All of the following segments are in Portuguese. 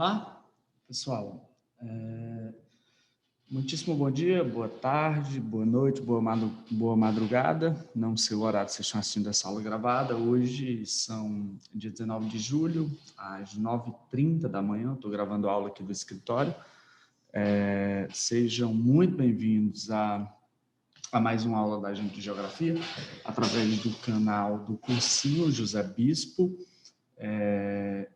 Olá, pessoal. Muitíssimo bom dia, boa tarde, boa noite, boa madrugada. Não sei o horário que vocês estão assistindo essa aula gravada. Hoje são dia 19 de julho, às 9h30 da manhã. Estou gravando a aula aqui do escritório. Sejam muito bem-vindos a mais uma aula da gente de Geografia, através do canal do Cursinho José Bispo.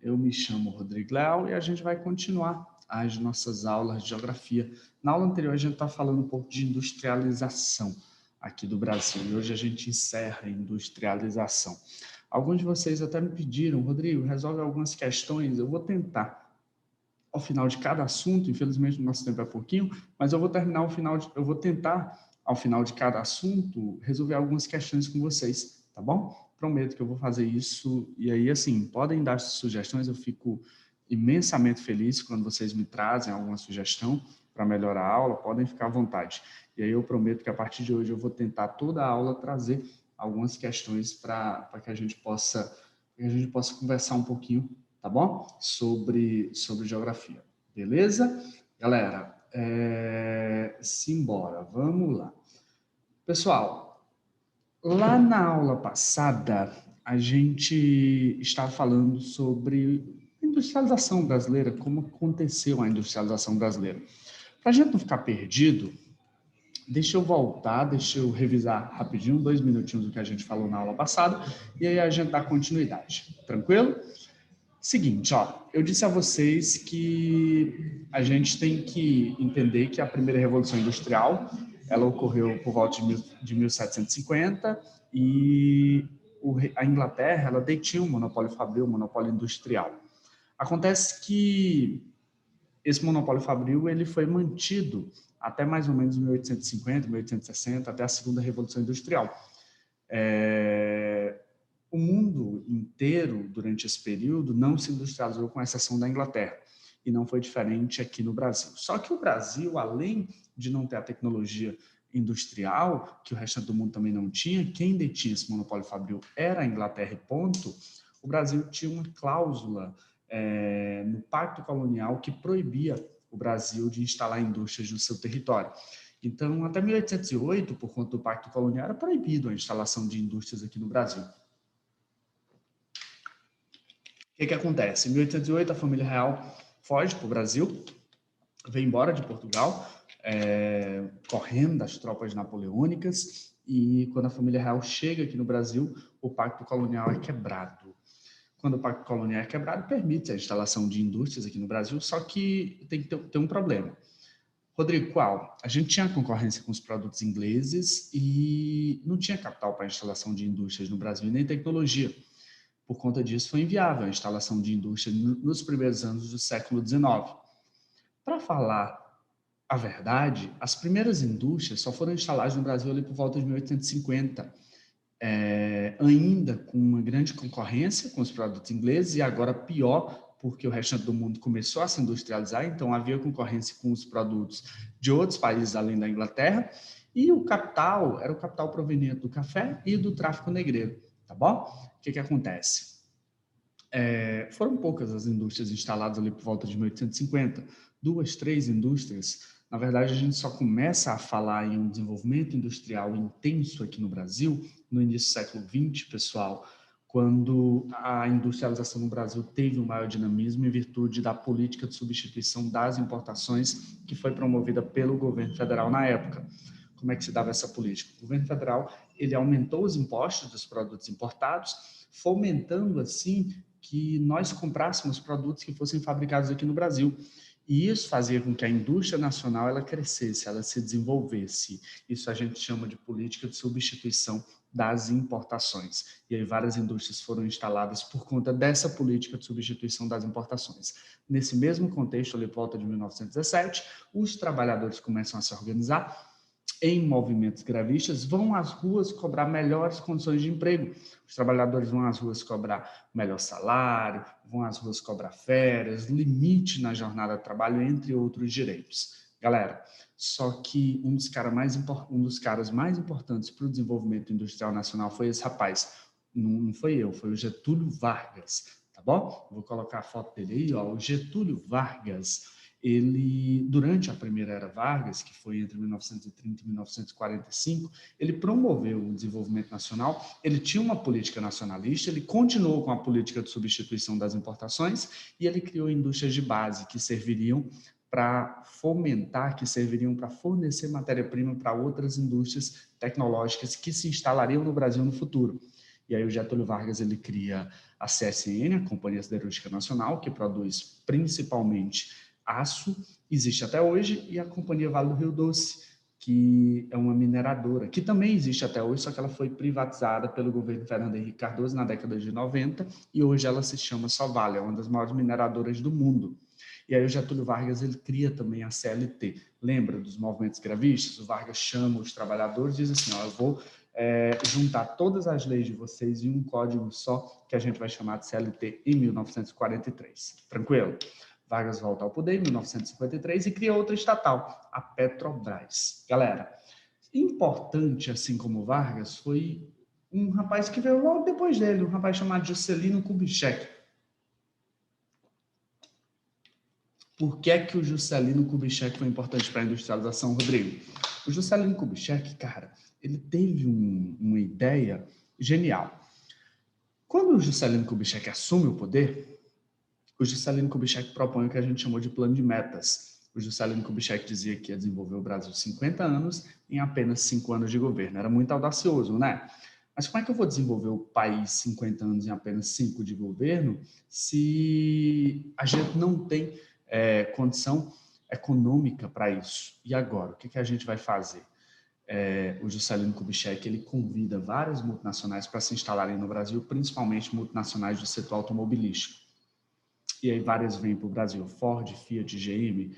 Eu me chamo Rodrigo Leal e a gente vai continuar as nossas aulas de geografia. Na aula anterior a gente está falando um pouco de industrialização aqui do Brasil e hoje a gente encerra a industrialização. Alguns de vocês até me pediram, Rodrigo, resolve algumas questões, eu vou tentar ao final de cada assunto, infelizmente o nosso tempo é pouquinho, mas eu vou tentar ao final de cada assunto resolver algumas questões com vocês, tá bom? Prometo que eu vou fazer isso, e aí, assim, podem dar sugestões, eu fico imensamente feliz quando vocês me trazem alguma sugestão para melhorar a aula, podem ficar à vontade. E aí eu prometo que a partir de hoje eu vou tentar toda a aula trazer algumas questões para que a gente possa conversar um pouquinho, tá bom? Sobre geografia, beleza? Galera, simbora, vamos lá. Pessoal, lá na aula passada, a gente estava falando sobre a industrialização brasileira, como aconteceu a industrialização brasileira. Para a gente não ficar perdido, deixa eu voltar, deixa eu revisar rapidinho, 2 minutinhos do que a gente falou na aula passada, e aí a gente dá continuidade. Tranquilo? Seguinte, ó, eu disse a vocês que a gente tem que entender que a primeira revolução industrial ela ocorreu por volta de 1750 e a Inglaterra ela detinha o monopólio fabril, o monopólio industrial. Acontece que esse monopólio fabril ele foi mantido até mais ou menos 1850, 1860, até a segunda revolução industrial. O mundo inteiro, durante esse período, não se industrializou, com exceção da Inglaterra. E não foi diferente aqui no Brasil. Só que o Brasil, além de não ter a tecnologia industrial, que o resto do mundo também não tinha, quem detinha esse monopólio fabril era a Inglaterra e ponto, o Brasil tinha uma cláusula no Pacto Colonial que proibia o Brasil de instalar indústrias no seu território. Então, até 1808, por conta do Pacto Colonial, era proibido a instalação de indústrias aqui no Brasil. O que acontece? Em 1808, a família real foge para o Brasil, vem embora de Portugal, correndo das tropas napoleônicas, e quando a família real chega aqui no Brasil, o Pacto Colonial é quebrado. Quando o Pacto Colonial é quebrado, permite a instalação de indústrias aqui no Brasil, só que tem que ter um problema. Rodrigo, qual? A gente tinha concorrência com os produtos ingleses e não tinha capital para a instalação de indústrias no Brasil, nem tecnologia. Por conta disso, foi inviável a instalação de indústria nos primeiros anos do século XIX. Para falar a verdade, as primeiras indústrias só foram instaladas no Brasil ali por volta de 1850, ainda com uma grande concorrência com os produtos ingleses, e agora pior, porque o restante do mundo começou a se industrializar, então havia concorrência com os produtos de outros países além da Inglaterra, e o capital era o capital proveniente do café e do tráfico negreiro, tá bom? O que acontece? Foram poucas as indústrias instaladas ali por volta de 1850, 2, 3 indústrias. Na verdade, a gente só começa a falar em um desenvolvimento industrial intenso aqui no Brasil no início do século XX, pessoal, quando a industrialização no Brasil teve um maior dinamismo em virtude da política de substituição das importações que foi promovida pelo governo federal na época. Como é que se dava essa política? O governo federal ele aumentou os impostos dos produtos importados, fomentando assim que nós comprássemos produtos que fossem fabricados aqui no Brasil. E isso fazia com que a indústria nacional ela crescesse, ela se desenvolvesse. Isso a gente chama de política de substituição das importações. E aí várias indústrias foram instaladas por conta dessa política de substituição das importações. Nesse mesmo contexto, ali por volta de 1917, os trabalhadores começam a se organizar em movimentos grevistas, vão às ruas cobrar melhores condições de emprego. Os trabalhadores vão às ruas cobrar melhor salário, vão às ruas cobrar férias, limite na jornada de trabalho, entre outros direitos. Galera, só que um dos caras mais importantes para o desenvolvimento industrial nacional foi esse rapaz. Não foi eu, foi o Getúlio Vargas, tá bom? Vou colocar a foto dele aí, ó, o Getúlio Vargas. Ele, durante a primeira era Vargas, que foi entre 1930 e 1945, ele promoveu o desenvolvimento nacional, ele tinha uma política nacionalista, ele continuou com a política de substituição das importações e ele criou indústrias de base que serviriam para fomentar, que serviriam para fornecer matéria-prima para outras indústrias tecnológicas que se instalariam no Brasil no futuro. E aí o Getúlio Vargas ele cria a CSN, a Companhia Siderúrgica Nacional, que produz principalmente aço, existe até hoje, e a Companhia Vale do Rio Doce, que é uma mineradora, que também existe até hoje, só que ela foi privatizada pelo governo Fernando Henrique Cardoso na década de 90, e hoje ela se chama só Vale, é uma das maiores mineradoras do mundo. E aí o Getúlio Vargas ele cria também a CLT. Lembra dos movimentos gravistas? O Vargas chama os trabalhadores e diz assim, ó, eu vou juntar todas as leis de vocês em um código só, que a gente vai chamar de CLT em 1943. Tranquilo? Vargas volta ao poder em 1953 e cria outra estatal, a Petrobras. Galera, importante, assim como Vargas, foi um rapaz que veio logo depois dele, um rapaz chamado Juscelino Kubitschek. Por que é que o Juscelino Kubitschek foi importante para a industrialização, Rodrigo? O Juscelino Kubitschek, cara, ele teve uma ideia genial. Quando o Juscelino Kubitschek assume o poder, o Juscelino Kubitschek propõe o que a gente chamou de plano de metas. O Juscelino Kubitschek dizia que ia desenvolver o Brasil 50 anos em apenas 5 anos de governo. Era muito audacioso, né? Mas como é que eu vou desenvolver o país 50 anos em apenas 5 de governo se a gente não tem condição econômica para isso? E agora, o que a gente vai fazer? O Juscelino Kubitschek ele convida várias multinacionais para se instalarem no Brasil, principalmente multinacionais do setor automobilístico. E aí várias vêm para o Brasil, Ford, Fiat, GM,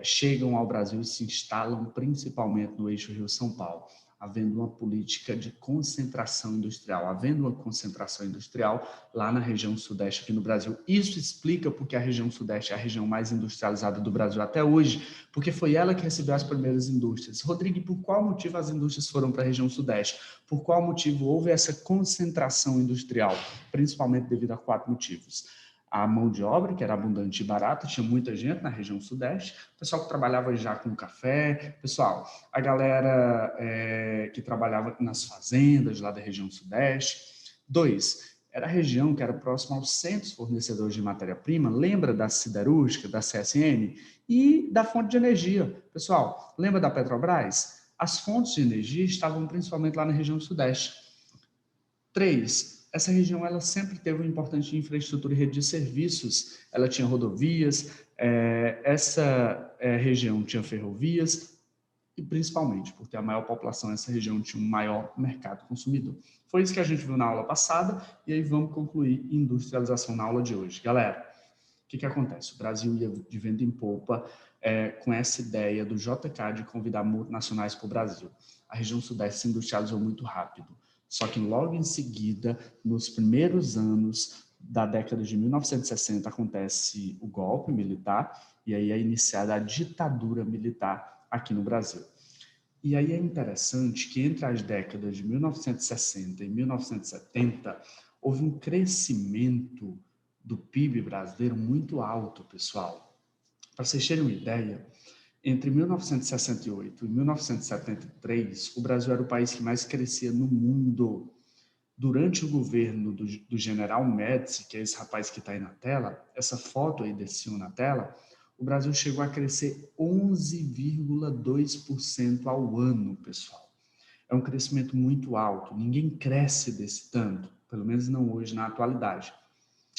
chegam ao Brasil e se instalam principalmente no eixo Rio-São Paulo, havendo uma política de concentração industrial, havendo uma concentração industrial lá na região sudeste aqui no Brasil. Isso explica porque a região sudeste é a região mais industrializada do Brasil até hoje, porque foi ela que recebeu as primeiras indústrias. Rodrigo, por qual motivo as indústrias foram para a região sudeste? Por qual motivo houve essa concentração industrial? Principalmente devido a 4 motivos. A mão de obra, que era abundante e barata, tinha muita gente na região sudeste, pessoal que trabalhava já com café, pessoal, a galera que trabalhava nas fazendas lá da região sudeste. 2, era a região que era próxima aos centros fornecedores de matéria-prima, lembra da siderúrgica, da CSN e da fonte de energia. Pessoal, lembra da Petrobras? As fontes de energia estavam principalmente lá na região sudeste. 3, essa região ela sempre teve uma importante infraestrutura e rede de serviços. Ela tinha rodovias, essa região tinha ferrovias, e principalmente por ter a maior população, essa região tinha um maior mercado consumidor. Foi isso que a gente viu na aula passada, e aí vamos concluir industrialização na aula de hoje. Galera, o que acontece? O Brasil ia de vento em popa com essa ideia do JK de convidar multinacionais para o Brasil. A região sudeste se industrializou muito rápido. Só que logo em seguida, nos primeiros anos da década de 1960, acontece o golpe militar e aí é iniciada a ditadura militar aqui no Brasil. E aí é interessante que entre as décadas de 1960 e 1970, houve um crescimento do PIB brasileiro muito alto, pessoal. Para vocês terem uma ideia, entre 1968 e 1973, o Brasil era o país que mais crescia no mundo. Durante o governo do general Médici, que é esse rapaz que está aí na tela, essa foto aí desse senhor na tela, o Brasil chegou a crescer 11,2% ao ano, pessoal. É um crescimento muito alto, ninguém cresce desse tanto, pelo menos não hoje, na atualidade.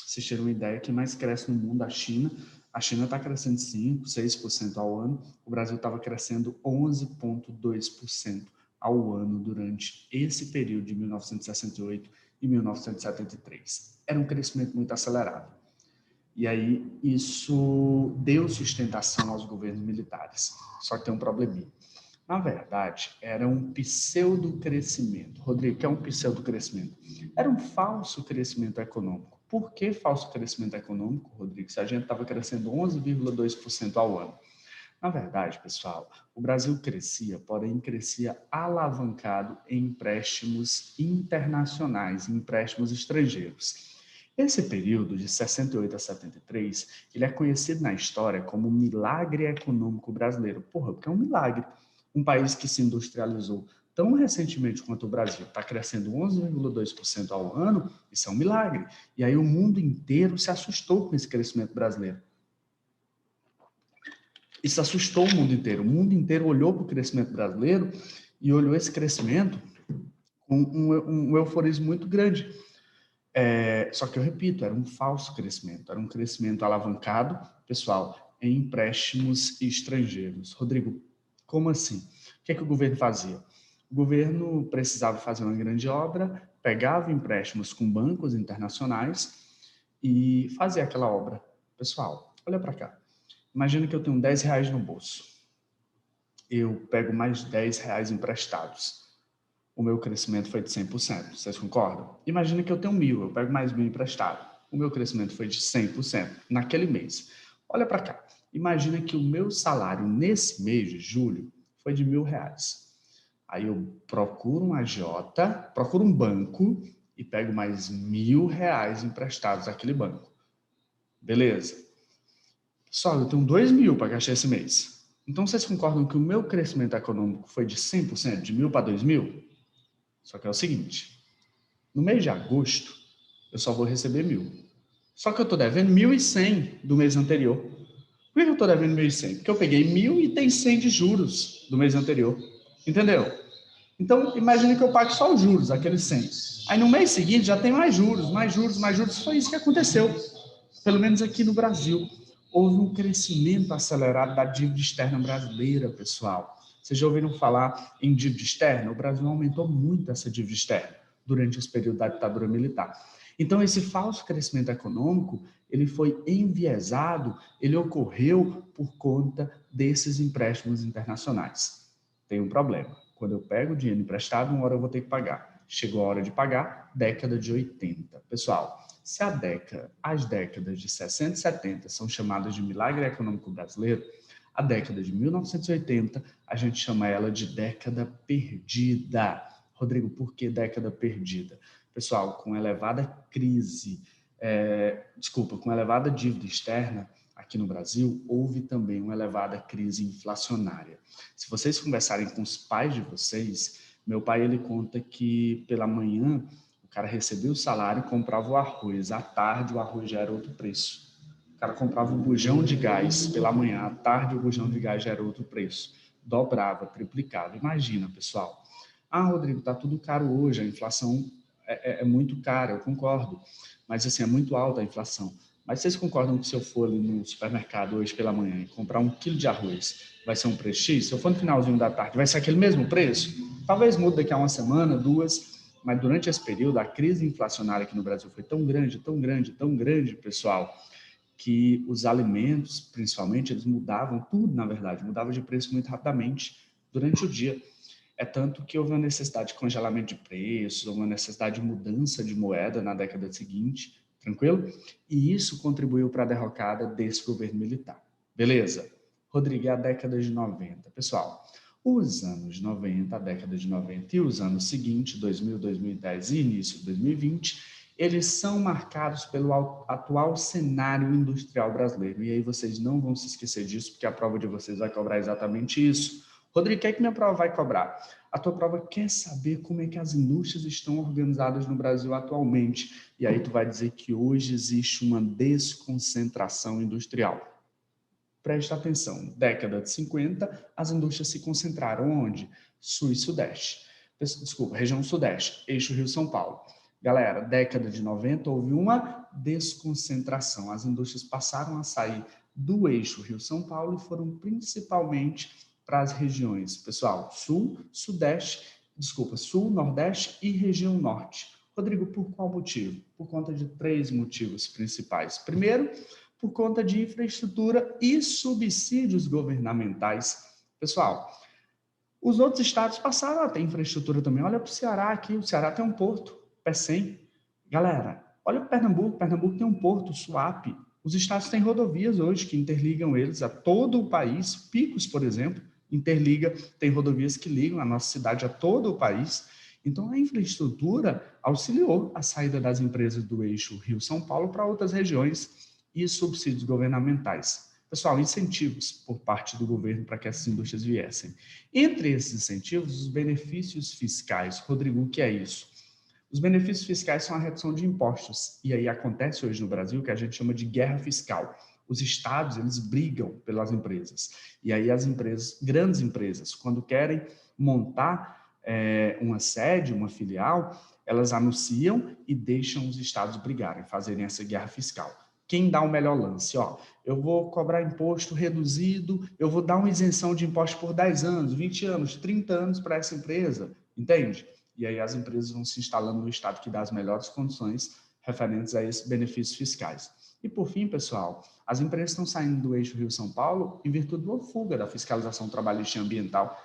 Vocês terem uma ideia, quem mais cresce no mundo, a China está crescendo 5%, 6% ao ano, o Brasil estava crescendo 11,2% ao ano durante esse período de 1968 e 1973. Era um crescimento muito acelerado. E aí isso deu sustentação aos governos militares. Só que tem um probleminha. Na verdade, era um pseudo-crescimento. Rodrigo, o que é um pseudo-crescimento? Era um falso crescimento econômico. Por que falso crescimento econômico, Rodrigo, se a gente estava crescendo 11,2% ao ano? Na verdade, pessoal, o Brasil crescia, porém crescia alavancado em empréstimos internacionais, em empréstimos estrangeiros. Esse período, de 68 a 73, ele é conhecido na história como o milagre econômico brasileiro. Porra, porque é um milagre. Um país que se industrializou tão recentemente quanto o Brasil, está crescendo 11,2% ao ano, isso é um milagre. E aí o mundo inteiro se assustou com esse crescimento brasileiro. Isso assustou o mundo inteiro. O mundo inteiro olhou para o crescimento brasileiro e olhou esse crescimento com um euforismo muito grande. Só que eu repito, era um falso crescimento, era um crescimento alavancado, pessoal, em empréstimos estrangeiros. Rodrigo, como assim? O que é que o governo fazia? O governo precisava fazer uma grande obra, pegava empréstimos com bancos internacionais e fazia aquela obra. Pessoal, olha para cá. Imagina que eu tenho R$10 no bolso. Eu pego mais R$10 emprestados. O meu crescimento foi de 100%. Vocês concordam? Imagina que eu tenho 1.000, eu pego mais 1.000 emprestado. O meu crescimento foi de 100% naquele mês. Olha para cá. Imagina que o meu salário nesse mês de julho foi de R$1.000. Aí eu procuro um agiota, procuro um banco e pego mais R$1.000 emprestados daquele banco. Beleza. Só eu tenho 2.000 para gastar esse mês. Então vocês concordam que o meu crescimento econômico foi de 100%, de 1.000 para 2.000? Só que é o seguinte, no mês de agosto, eu só vou receber 1.000. Só que eu estou devendo 1.100 do mês anterior. Por que eu estou devendo 1.100? Porque eu peguei 1.000 e tem 100 de juros do mês anterior. Entendeu? Então, imagine que eu pague só os juros, aqueles 100. Aí no mês seguinte já tem mais juros, mais juros, mais juros. Foi isso que aconteceu. Pelo menos aqui no Brasil. Houve um crescimento acelerado da dívida externa brasileira, pessoal. Vocês já ouviram falar em dívida externa? O Brasil aumentou muito essa dívida externa durante esse período da ditadura militar. Então, esse falso crescimento econômico, ele foi enviesado, ele ocorreu por conta desses empréstimos internacionais. Tem um problema. Quando eu pego o dinheiro emprestado, uma hora eu vou ter que pagar. Chegou a hora de pagar, década de 80. Pessoal, se as décadas de 60 e 70 são chamadas de milagre econômico brasileiro, a década de 1980, a gente chama ela de década perdida. Rodrigo, por que década perdida? Pessoal, com elevada com elevada dívida externa aqui no Brasil, houve também uma elevada crise inflacionária. Se vocês conversarem com os pais de vocês, meu pai ele conta que pela manhã o cara recebia o salário e comprava o arroz. À tarde o arroz já era outro preço. O cara comprava um bujão de gás pela manhã, à tarde o bujão de gás já era outro preço. Dobrava, triplicava. Imagina, pessoal. Ah, Rodrigo, tá tudo caro hoje, a inflação é muito cara, eu concordo. Mas assim, é muito alta a inflação. Mas vocês concordam que se eu for ali no supermercado hoje pela manhã e comprar 1 quilo de arroz, vai ser um preço X? Se eu for no finalzinho da tarde, vai ser aquele mesmo preço? Talvez mude daqui a uma semana, 2, mas durante esse período, a crise inflacionária aqui no Brasil foi tão grande, tão grande, tão grande, pessoal, que os alimentos, principalmente, eles mudavam, tudo na verdade, mudava de preço muito rapidamente durante o dia. É tanto que houve uma necessidade de congelamento de preços, houve uma necessidade de mudança de moeda na década seguinte, tranquilo? E isso contribuiu para a derrocada desse governo militar. Beleza? Rodrigo, é a década de 90. Pessoal, os anos 90, a década de 90 e os anos seguintes, 2000, 2010 e início de 2020, eles são marcados pelo atual cenário industrial brasileiro. E aí vocês não vão se esquecer disso, porque a prova de vocês vai cobrar exatamente isso. Rodrigo, o que é que minha prova vai cobrar? A tua prova quer saber como é que as indústrias estão organizadas no Brasil atualmente. E aí tu vai dizer que hoje existe uma desconcentração industrial. Preste atenção, década de 50, as indústrias se concentraram onde? Sul e Sudeste. Desculpa, região Sudeste, eixo Rio-São Paulo. Galera, década de 90 houve uma desconcentração. As indústrias passaram a sair do eixo Rio-São Paulo e foram principalmente para as regiões, pessoal, Sul, Nordeste e região Norte. Rodrigo, por qual motivo? Por conta de 3 motivos principais. Primeiro, por conta de infraestrutura e subsídios governamentais. Pessoal, os outros estados passaram a ter infraestrutura também. Olha para o Ceará aqui, o Ceará tem um porto, Pecém. Galera, olha para Pernambuco tem um porto, Suape. Os estados têm rodovias hoje que interligam eles a todo o país. Picos, por exemplo, interliga, tem rodovias que ligam a nossa cidade a todo o país. Então, a infraestrutura auxiliou a saída das empresas do eixo Rio-São Paulo para outras regiões e subsídios governamentais. Pessoal, incentivos por parte do governo para que essas indústrias viessem. Entre esses incentivos, os benefícios fiscais. Rodrigo, o que é isso? Os benefícios fiscais são a redução de impostos. E aí acontece hoje no Brasil o que a gente chama de guerra fiscal. Os estados, eles brigam pelas empresas. E aí as empresas, grandes empresas, quando querem montar uma sede, uma filial, elas anunciam e deixam os estados brigarem, fazerem essa guerra fiscal. Quem dá o melhor lance? Ó, eu vou cobrar imposto reduzido, eu vou dar uma isenção de imposto por 10 anos, 20 anos, 30 anos para essa empresa, entende? E aí as empresas vão se instalando no estado que dá as melhores condições referentes a esses benefícios fiscais. E por fim, pessoal, as empresas estão saindo do eixo Rio-São Paulo em virtude de uma fuga da fiscalização trabalhista e ambiental.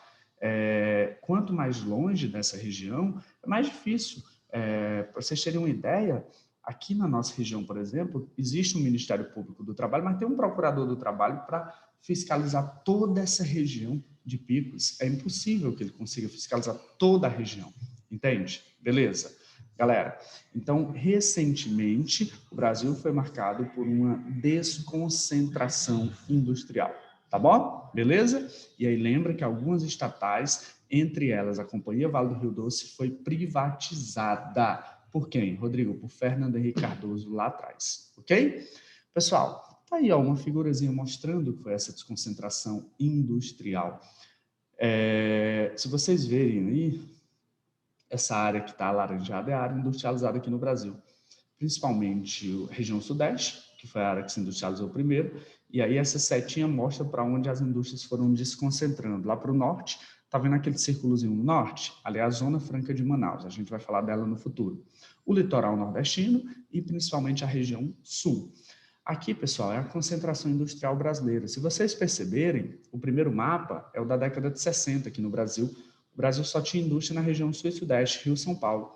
Quanto mais longe dessa região, é mais difícil. Para vocês terem uma ideia, aqui na nossa região, por exemplo, existe um Ministério Público do Trabalho, mas tem um procurador do trabalho para fiscalizar toda essa região de Picos. É impossível que ele consiga fiscalizar toda a região, entende? Beleza. Galera, então, recentemente, o Brasil foi marcado por uma desconcentração industrial, tá bom? Beleza? E aí lembra que algumas estatais, entre elas a Companhia Vale do Rio Doce, foi privatizada. Por quem? Rodrigo, por Fernando Henrique Cardoso lá atrás, ok? Pessoal, tá aí ó, uma figurazinha mostrando que foi essa desconcentração industrial. Se vocês verem aí, essa área que está alaranjada é a área industrializada aqui no Brasil, principalmente a região sudeste, que foi a área que se industrializou primeiro, e aí essa setinha mostra para onde as indústrias foram desconcentrando. Lá para o norte, está vendo aquele círculozinho no norte? Ali é a Zona Franca de Manaus, a gente vai falar dela no futuro. O litoral nordestino e principalmente a região sul. Aqui, pessoal, é a concentração industrial brasileira. Se vocês perceberem, o primeiro mapa é o da década de 60 aqui no Brasil. O Brasil só tinha indústria na região sul e sudeste, Rio e São Paulo.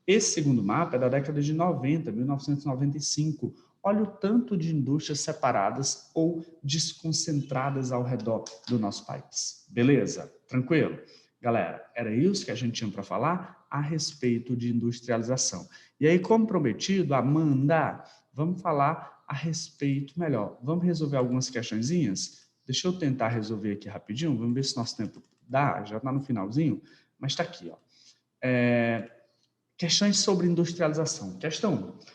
Esse segundo mapa é da década de 90, 1995. Olha o tanto de indústrias separadas ou desconcentradas ao redor do nosso país. Beleza? Tranquilo? Galera, era isso que a gente tinha para falar a respeito de industrialização. E aí, como prometido, Amanda, vamos falar a respeito melhor. Vamos resolver algumas questõezinhas? Deixa eu tentar resolver aqui rapidinho, vamos ver se nosso tempo dá, já está no finalzinho, mas está aqui, ó. Questões sobre industrialização. Questão 1.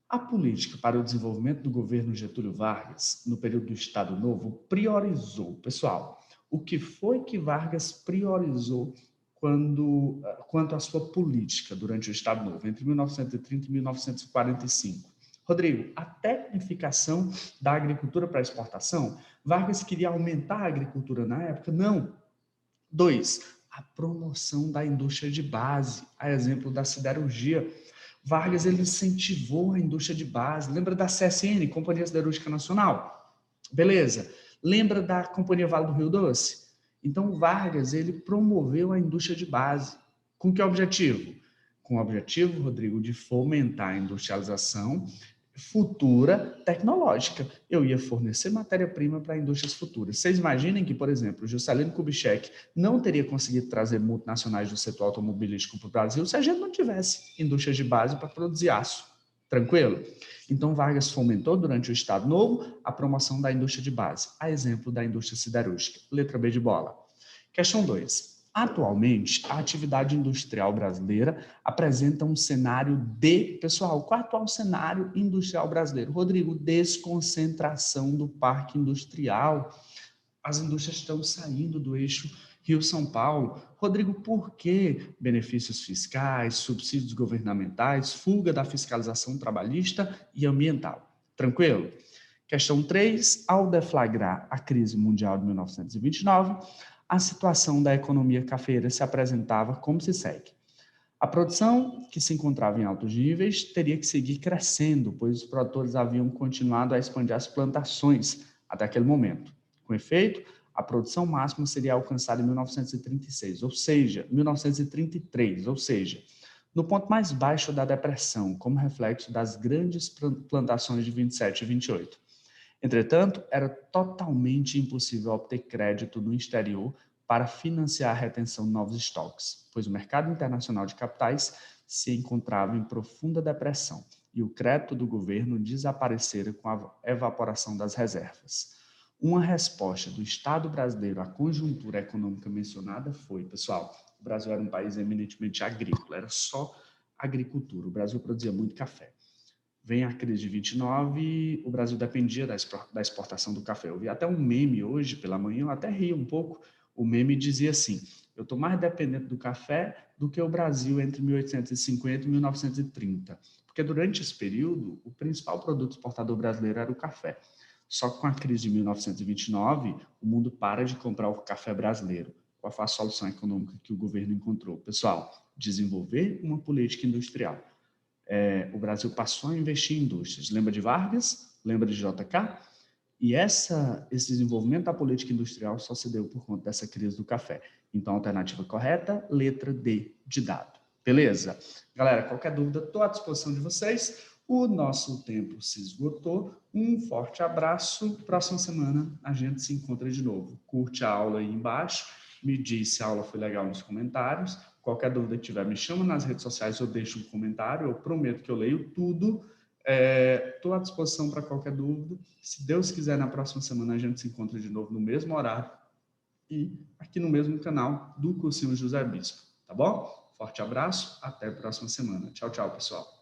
A política para o desenvolvimento do governo Getúlio Vargas, no período do Estado Novo, priorizou, pessoal, o que foi que Vargas priorizou quanto à sua política durante o Estado Novo, entre 1930 e 1945? Rodrigo, a tecnificação da agricultura para exportação, Vargas queria aumentar a agricultura na época? Não. 2. A promoção da indústria de base, a exemplo da siderurgia. Vargas ele incentivou a indústria de base. Lembra da CSN, Companhia Siderúrgica Nacional? Beleza. Lembra da Companhia Vale do Rio Doce? Então, Vargas ele promoveu a indústria de base. Com que objetivo? Com o objetivo, Rodrigo, de fomentar a industrialização futura tecnológica. Eu ia fornecer matéria-prima para indústrias futuras. Vocês imaginem que, por exemplo, o Juscelino Kubitschek não teria conseguido trazer multinacionais do setor automobilístico para o Brasil se a gente não tivesse indústrias de base para produzir aço. Tranquilo? Então, Vargas fomentou, durante o Estado Novo, a promoção da indústria de base, a exemplo da indústria siderúrgica. Letra B de bola. Questão 2. Atualmente, a atividade industrial brasileira apresenta um cenário pessoal, qual é o atual cenário industrial brasileiro? Rodrigo, desconcentração do parque industrial. As indústrias estão saindo do eixo Rio-São Paulo. Rodrigo, por que benefícios fiscais, subsídios governamentais, fuga da fiscalização trabalhista e ambiental? Tranquilo? Questão 3. Ao deflagrar a crise mundial de 1929, a situação da economia cafeeira se apresentava como se segue. A produção, que se encontrava em altos níveis, teria que seguir crescendo, pois os produtores haviam continuado a expandir as plantações até aquele momento. Com efeito, a produção máxima seria alcançada em 1936, ou seja, 1933, ou seja, no ponto mais baixo da depressão, como reflexo das grandes plantações de 27 e 28. Entretanto, era totalmente impossível obter crédito no exterior para financiar a retenção de novos estoques, pois o mercado internacional de capitais se encontrava em profunda depressão e o crédito do governo desaparecera com a evaporação das reservas. Uma resposta do Estado brasileiro à conjuntura econômica mencionada foi, pessoal, o Brasil era um país eminentemente agrícola, era só agricultura, o Brasil produzia muito café. Vem a crise de 29, o Brasil dependia da exportação do café. Eu vi até um meme hoje pela manhã, eu até ri um pouco, o meme dizia assim, eu estou mais dependente do café do que o Brasil entre 1850 e 1930, porque durante esse período, o principal produto exportador brasileiro era o café. Só que com a crise de 1929, o mundo para de comprar o café brasileiro. Qual foi a solução econômica que o governo encontrou? Pessoal, desenvolver uma política industrial. O Brasil passou a investir em indústrias. Lembra de Vargas? Lembra de JK? E esse desenvolvimento da política industrial só se deu por conta dessa crise do café. Então, a alternativa correta, letra D de dado. Beleza? Galera, qualquer dúvida, estou à disposição de vocês. O nosso tempo se esgotou. Um forte abraço. Próxima semana a gente se encontra de novo. Curte a aula aí embaixo. Me diz se a aula foi legal nos comentários. Qualquer dúvida que tiver, me chama nas redes sociais ou deixa um comentário. Eu prometo que eu leio tudo. Estou à disposição para qualquer dúvida. Se Deus quiser, na próxima semana a gente se encontra de novo no mesmo horário e aqui no mesmo canal do Cursinho José Bispo. Tá bom? Forte abraço. Até a próxima semana. Tchau, tchau, pessoal.